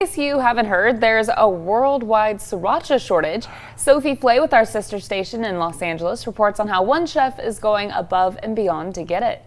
In case you haven't heard, there's a worldwide sriracha shortage. Sophie Flay with our sister station in Los Angeles reports on how one chef is going above and beyond to get it.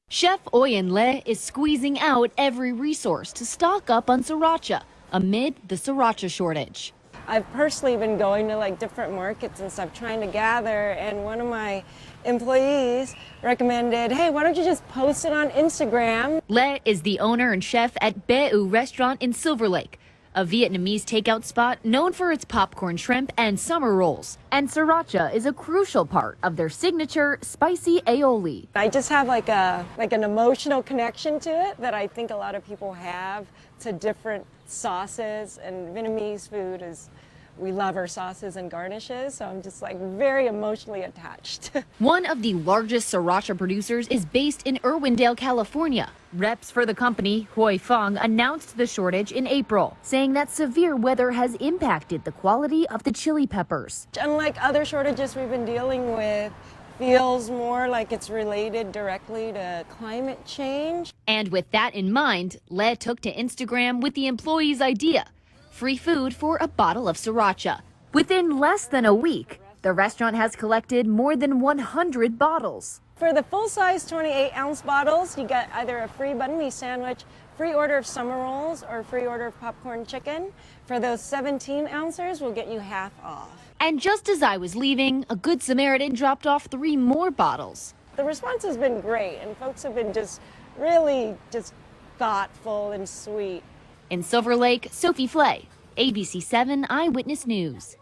Chef Oyen Le is squeezing out every resource to stock up on sriracha amid the sriracha shortage. I've personally been going to different markets and stuff trying to gather, and one of my employees recommended, hey, why don't you just post it on Instagram? Le is the owner and chef at Beu restaurant in Silver Lake, a Vietnamese takeout spot known for its popcorn shrimp and summer rolls. And sriracha is a crucial part of their signature spicy aioli. I just have an emotional connection to it that I think a lot of people have to different sauces, and Vietnamese food is, we love our sauces and garnishes, so I'm just very emotionally attached. One of the largest sriracha producers is based in Irwindale, California. Reps for the company, Hoi Fong, announced the shortage in April, saying that severe weather has impacted the quality of the chili peppers. Unlike other shortages we've been dealing with, feels more like it's related directly to climate change. And with that in mind, Le took to Instagram with the employee's idea: free food for a bottle of sriracha. Within less than a week, the restaurant has collected more than 100 bottles. For the full-size 28-ounce bottles, you get either a free banh mi sandwich, free order of summer rolls, or free order of popcorn chicken. For those 17-ounces, we'll get you half off. And just as I was leaving, a Good Samaritan dropped off 3 more bottles. The response has been great, and folks have been really thoughtful and sweet. In Silver Lake, Sophie Flay, ABC 7 Eyewitness News.